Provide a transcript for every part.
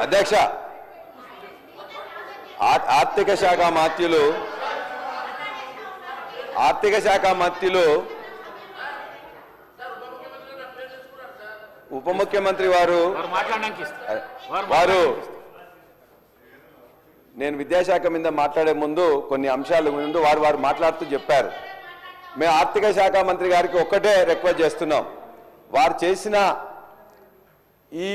అధ్యక్ష ఆర్థిక శాఖ మంత్రులు ఉప ముఖ్యమంత్రి వారు నేను విద్యాశాఖ మీద మాట్లాడే ముందు కొన్ని అంశాల ముందు వారు మాట్లాడుతూ చెప్పారు. మేము ఆర్థిక శాఖ మంత్రి గారికి ఒక్కటే రిక్వెస్ట్ చేస్తున్నాం. వారు చేసిన ఈ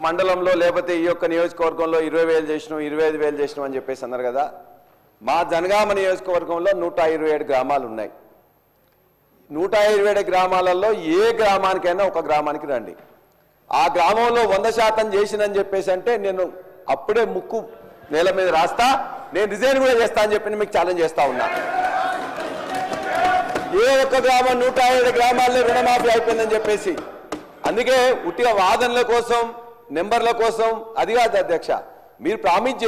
మండలంలో లేకపోతే ఈ యొక్క నియోజకవర్గంలో 20,000 చేసినాం 25,000 చేసినాం అని చెప్పేసి అన్నారు కదా. మా జనగామ నియోజకవర్గంలో 127 గ్రామాలు ఉన్నాయి. 127 గ్రామాలలో ఏ గ్రామానికైనా ఒక గ్రామానికి రండి. ఆ గ్రామంలో 100% చేసినని చెప్పేసి అంటే నేను అప్పుడే ముక్కు నేల మీద రాస్తా, నేను రిజైన్ కూడా చేస్తా అని చెప్పి మీకు ఛాలెంజ్ చేస్తా ఉన్నా. ఏ ఒక్క గ్రామం 107 గ్రామాల్లో రుణమాఫీ అయిపోయిందని చెప్పేసి. అందుకే ఉట్టిగా వాదనల కోసం నెంబర్ల కోసం అది కాదు అధ్యక్ష. మీరు ప్రామిస్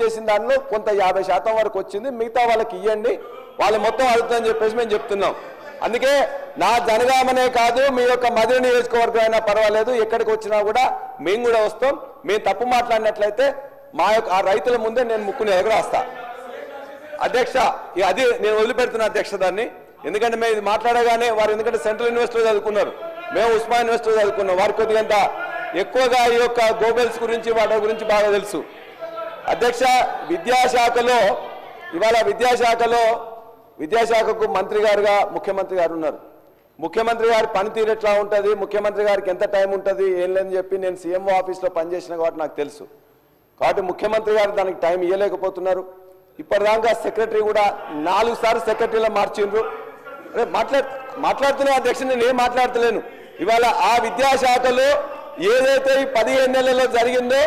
చేసిన దానిలో కొంత 50% వరకు వచ్చింది, మిగతా వాళ్ళకి ఇవ్వండి, వాళ్ళు మొత్తం అడుగుతుందని చెప్పేసి మేము చెప్తున్నాం. అందుకే నా జనగామనే కాదు మీ యొక్క మధుర నియోజకవర్గం అయినా పర్వాలేదు, ఎక్కడికి వచ్చినా కూడా మేము కూడా వస్తాం. మేము తప్పు మాట్లాడినట్లయితే మా యొక్క ఆ రైతుల ముందే నేను ముక్కుని ఎగరేస్తా అధ్యక్ష. అది నేను వదిలిపెడుతున్నా అధ్యక్ష దాన్ని. ఎందుకంటే మేము ఇది మాట్లాడగానే వారు ఎందుకంటే సెంట్రల్ యూనివర్సిటీలో చదువుకున్నారు, మేము ఉస్మానియా యూనివర్సిటీలో చదువుకున్నాం. వారికి కొద్దిగంత ఎక్కువగా ఈ యొక్క గోబెల్స్ గురించి వాటి గురించి బాగా తెలుసు అధ్యక్ష. విద్యాశాఖకు మంత్రి గారుగా ముఖ్యమంత్రి గారు ఉన్నారు. ముఖ్యమంత్రి గారి పనితీరు ఎట్లా ఉంటుంది, ముఖ్యమంత్రి గారికి ఎంత టైం ఉంటుంది ఏం లేదని చెప్పి నేను సీఎంఓ ఆఫీస్లో పనిచేసిన కాబట్టి నాకు తెలుసు. కాబట్టి ముఖ్యమంత్రి గారు దానికి టైం ఇవ్వలేకపోతున్నారు. ఇప్పటిదాకా సెక్రటరీ కూడా 4 సార్లు సెక్రటరీలో మార్చిండ్రు. మాట్లాడుతున్నా అధ్యక్ష, నేను ఏం మాట్లాడతలేను. ఇవాళ ఆ విద్యాశాఖలో ఏదైతే ఈ 15 నెలల్లో జరిగిందో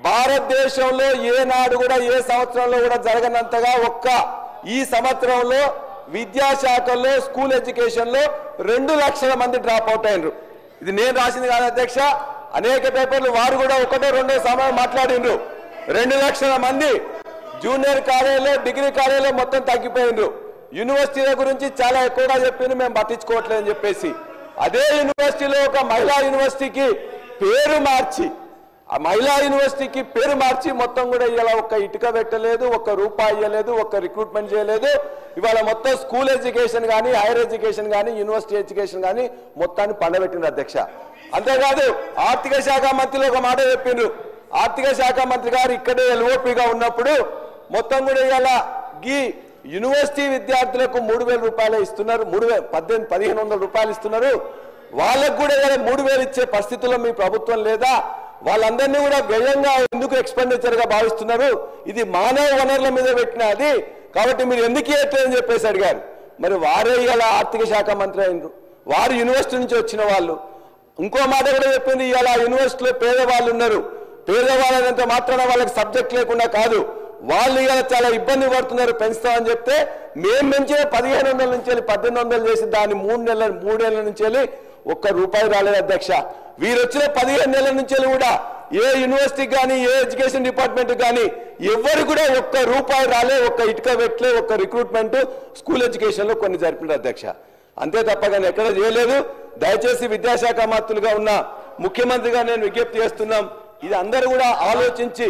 భారతదేశంలో ఏనాడు కూడా ఏ సంవత్సరంలో కూడా జరగనంతగా ఒక్క ఈ సంవత్సరంలో విద్యాశాఖలో స్కూల్ ఎడ్యుకేషన్లో 2 లక్షల మంది డ్రాప్ అవుట్ అయినరు. ఇది నేను రాసింది కాదు అధ్యక్ష, అనేక పేపర్లు వారు కూడా 1-2 సమయం మాట్లాడిండ్రు. 2 లక్షల మంది జూనియర్ కాలేజీలో డిగ్రీ కాలేజీలో మొత్తం తగ్గిపోయిండ్రు. యూనివర్సిటీల గురించి చాలా ఎక్కువగా చెప్పింది, మేము పట్టించుకోవట్లేదని చెప్పేసి. అదే యూనివర్సిటీలో ఒక మహిళా యూనివర్సిటీకి పేరు మార్చి మొత్తం కూడా ఇలా ఒక్క ఇటుక పెట్టలేదు, ఒక్క రూపాయి ఇవ్వలేదు, ఒక్క రిక్రూట్మెంట్ చేయలేదు. ఇవాళ మొత్తం స్కూల్ ఎడ్యుకేషన్ కానీ హైయర్ ఎడ్యుకేషన్ కానీ యూనివర్సిటీ ఎడ్యుకేషన్ కానీ మొత్తాన్ని పండబెట్టిండ్రు అధ్యక్ష. అంతేకాదు ఆర్థిక శాఖ మంత్రులు ఒక మాట చెప్పిండ్రు. ఆర్థిక శాఖ మంత్రి గారు ఇక్కడే ఎల్ఓపిగా ఉన్నప్పుడు మొత్తం కూడా ఇలా ఈ యూనివర్సిటీ విద్యార్థులకు 3,000 రూపాయలు ఇస్తున్నారు, 1,500 రూపాయలు ఇస్తున్నారు. వాళ్ళకు కూడా 3,000 ఇచ్చే పరిస్థితుల్లో మీ ప్రభుత్వం లేదా? వాళ్ళందరినీ కూడా వ్యయంగా ఎందుకు ఎక్స్పెండిచర్ గా భావిస్తున్నారు? ఇది మానవ వనరుల మీద పెట్టినది కాబట్టి మీరు ఎందుకు ఇవ్వట్లేదని చెప్పేసి అడిగారు. మరి వారే ఇలా ఆర్థిక శాఖ మంత్రి అయినరు, వారు యూనివర్సిటీ నుంచి వచ్చిన వాళ్ళు. ఇంకో మాట కూడా చెప్పింది, ఇవాళ యూనివర్సిటీలో పేదవాళ్ళు ఉన్నారు, పేదవాళ్ళంత మాత్రాన వాళ్ళకి సబ్జెక్ట్ లేకుండా కాదు, వాళ్ళు ఇలా చాలా ఇబ్బంది పడుతున్నారు, పెంచుతామని చెప్తే మేము పెంచిన 1,500 నుంచి 1,800 చేసి దాన్ని 3 ఏళ్ల నుంచి ₹1 రాలేదు అధ్యక్ష. వీరు వచ్చిన 15 నెలల నుంచి కూడా ఏ యూనివర్సిటీకి కానీ ఏ ఎడ్యుకేషన్ డిపార్ట్మెంట్ కానీ ఎవరు కూడా ₹1 రాలే, ఒక్క ఇటుక పెట్టలే, ఒక్క రిక్రూట్మెంట్ స్కూల్ ఎడ్యుకేషన్ లో కొన్ని జరిపినారు అధ్యక్ష. అంతే తప్ప కానీ ఎక్కడ చేయలేదు. దయచేసి విద్యాశాఖ మంత్రులుగా ఉన్న ముఖ్యమంత్రిగా నేను విజ్ఞప్తి చేస్తున్నాం, ఇది అందరూ కూడా ఆలోచించి